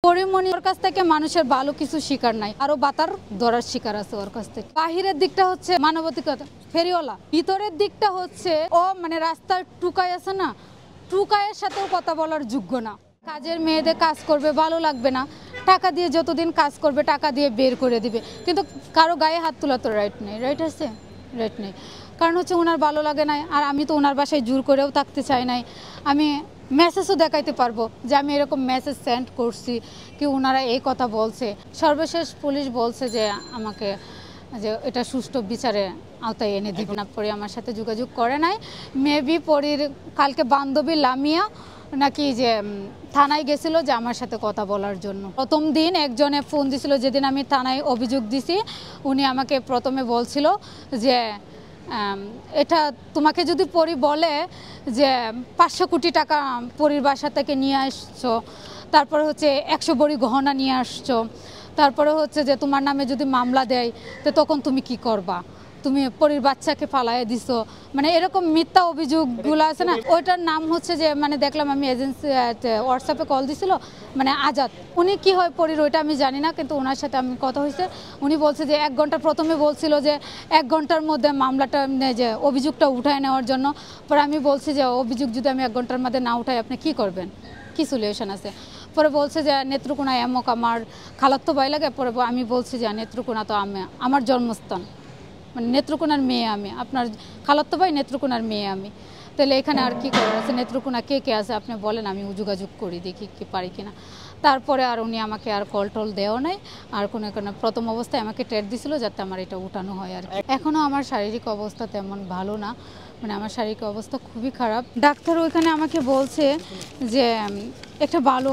পরিমণি ওর কাছ থেকে মানুষের ভালো কিছু শিকার নাই, আরো বাতার ধরার শিকার আছে ওর কাছ থেকে। বাহিরের দিকটা হচ্ছে মানবাধিকতা ফেরিওয়ালা, ভিতরের দিকটা হচ্ছে ও মানে রাস্তার টুকাই আছে না, টুকাইয়ের সাথেও কথা বলার যোগ্য না। কাজের মেয়েদের কাজ করবে, ভালো লাগবে না, টাকা দিয়ে যতদিন কাজ করবে টাকা দিয়ে বের করে দিবে, কিন্তু কারো গায়ে হাত তোলা তো রাইট নেই। রাইট আছে? রাইট নেই, কারণ হচ্ছে ওনার ভালো লাগে নাই, আর আমি তো ওনার বাসায় জোর করেও থাকতে চাই নাই। আমি মেসেজও দেখাইতে পারবো যে আমি এরকম মেসেজ সেন্ড করছি, কি ওনারা এই কথা বলছে। সর্বশেষ পুলিশ বলছে যে আমাকে যে এটা সুষ্ঠু বিচারে আওতায় এনে দিবে না। পরে আমার সাথে যোগাযোগ করে নাই। মেবি পরীর কালকে বান্ধবী লামিয়া নাকি যে থানায় গেছিল যে আমার সাথে কথা বলার জন্য। প্রথম দিন একজনে ফোন দিছিল, যেদিন আমি থানায় অভিযোগ দিছি, উনি আমাকে প্রথমে বলছিল যে এটা তোমাকে যদি পরি বলে যে 500 কোটি টাকা পরির বাসা থেকে নিয়ে আসছো, তারপরে হচ্ছে 100 ভরি গহনা নিয়ে আসছো, তারপরে হচ্ছে যে তোমার নামে যদি মামলা দেয় তো তখন তুমি কি করবা, তুমি পরির বাচ্চাকে ফালাইয়া দিছো, মানে এরকম মিথ্যা অভিযোগগুলো আছে না। ওইটার নাম হচ্ছে যে মানে দেখলাম আমি এজেন্সি হোয়াটসঅ্যাপে কল দিছিল, মানে আজাদ। উনি কি হয় পরির ওইটা আমি জানি না, কিন্তু ওনার সাথে আমি কথা হয়েছে। উনি বলছে যে 1 ঘন্টা, প্রথমে বলছিল যে 1 ঘন্টার মধ্যে মামলাটা যে অভিযোগটা উঠায় নেওয়ার জন্য। পরে আমি বলছি যে অভিযোগ যদি আমি 1 ঘন্টার মধ্যে না উঠাই আপনি কি করবেন, কি সলিউশন আছে। পরে বলছে যে নেত্রকোনা এমক আমার খালাতো ভাই লাগে। পরে আমি বলছি যে নেত্রকোনা তো আমার জন্মস্থান, মানে নেত্রকোনার মেয়ে আমি, আপনার খালাতো ভাই নেত্রকোনার মেয়ে আমি, তাহলে এখানে আর কি করার আছে, নেত্রকোনা কে কে আছে আপনি বলেন, আমি যোগাযোগ করি দেখি কি পারি কিনা। তারপরে আর উনি আমাকে আর কল টল দেওয়া নাই, আর কোনো প্রথম অবস্থায় আমাকে টেট দিছিল যাতে আমার এটা উঠানো হয় আর কি। এখনও আমার শারীরিক অবস্থা তেমন ভালো না, মানে আমার শারীরিক অবস্থা খুবই খারাপ। ডাক্তার ওইখানে আমাকে বলছে যে একটা ভালো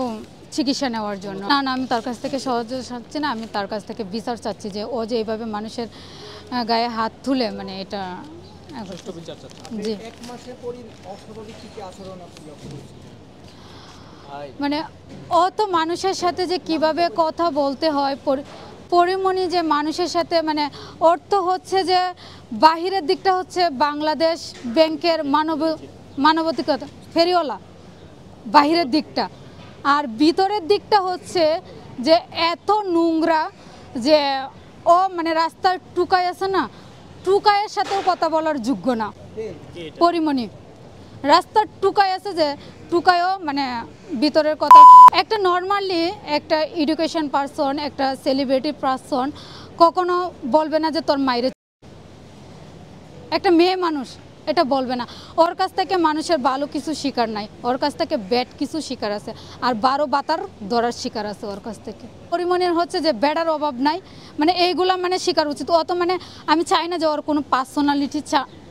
চিকিৎসা নেওয়ার জন্য। না না, আমি তার কাছ থেকে সহজে চাচ্ছি না, আমি তার কাছ থেকে বিচার চাচ্ছি যে ও যে এইভাবে মানুষের গায়ে হাত তুলে, মানে এটা জি মানে ও তো মানুষের সাথে যে কিভাবে কথা বলতে হয়, পরিমণি যে মানুষের সাথে, মানে অর্থ হচ্ছে যে বাহিরের দিকটা হচ্ছে বাংলাদেশ ব্যাংকের মানবাধিকতা ফেরিওয়ালা বাহিরের দিকটা, আর ভিতরের দিকটা হচ্ছে যে এত নোংরা যে ও মানে রাস্তার টুকাই আছে না, টুকাইয়ের সাথেও কথা বলার যোগ্য না। পরিমণি রাস্তার টুকাই আছে যে টুকাইও মানে ভিতরের কথা। একটা নর্মালি একটা এডুকেশন পারসন, একটা সেলিব্রিটি পারসন কখনো বলবে না যে তোর মায়ের, একটা মেয়ে মানুষ এটা বলবে না। ওর কাছ থেকে মানুষের ভালো কিছু শিকার নাই, ওর কাছ থেকে ব্যাড কিছু শিকার আছে, আর 12 বাতার ধরার শিকার আছে ওর কাছ থেকে। পরিমণির হচ্ছে যে ব্যাডার অভাব নাই, মানে এইগুলা মানে শিকার উচিত। অত মানে আমি চাই না যে ওর কোনো পার্সোনালিটি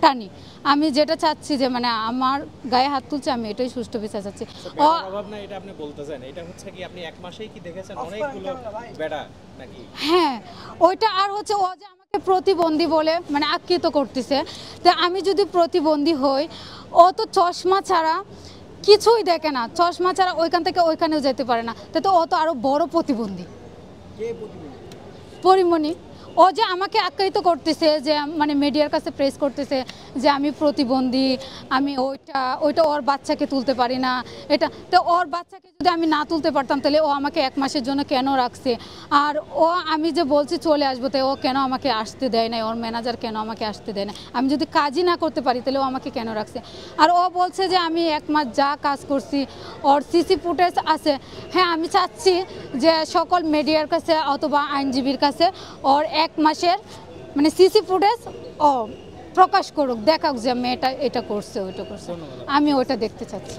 টানি, আমি যেটা চাচ্ছি যে মানে আমার গায়ে হাত তুলছে, আমি এটাই সুষ্ঠু বিচার চাচ্ছি। অভাব না এটা আপনি বলতেছেন, এটা হচ্ছে কি আপনি 1 মাসেই কি দেখেছেন অনেকগুলো বেড়া নাকি? হ্যাঁ ওইটা, আর হচ্ছে ও যে আমাকে প্রতিবন্ধী বলে মানে আখ্যায়িত করতেছে। তো আমি যদি প্রতিবন্ধী হই, ও তো চশমা ছাড়া কিছুই দেখে না, চশমা ছাড়া ওইখান থেকে ওইখানেও যেতে পারে না, তো ও তো আরো বড় প্রতিবন্ধী। পরিমণি ও যে আমাকে আখ্যায়িত করতেছে, যে মানে মিডিয়ার কাছে প্রেস করতেছে যে আমি প্রতিবন্ধী, আমি ওইটা ওর বাচ্চাকে তুলতে পারি না। এটা তো ওর বাচ্চাকে যদি আমি না তুলতে পারতাম তাহলে ও আমাকে 1 মাসের জন্য কেন রাখছে, আর ও আমি যে বলছি চলে আসবো তো ও কেন আমাকে আসতে দেয় না, ওর ম্যানেজার কেন আমাকে আসতে দেয় না, আমি যদি কাজই না করতে পারি তাহলে ও আমাকে কেন রাখছে। আর ও বলছে যে আমি 1 মাস যা কাজ করছি ওর সিসি ফুটেজ আছে। হ্যাঁ আমি চাচ্ছি যে সকল মিডিয়ার কাছে অথবা আইনজীবীর কাছে ওর 1 মাসের মানে সিসি ফুটেজ ও প্রকাশ করুক, দেখাক যে মেয়েটা এটা করছে ওইটা করছে, আমি ওইটা দেখতে চাচ্ছি।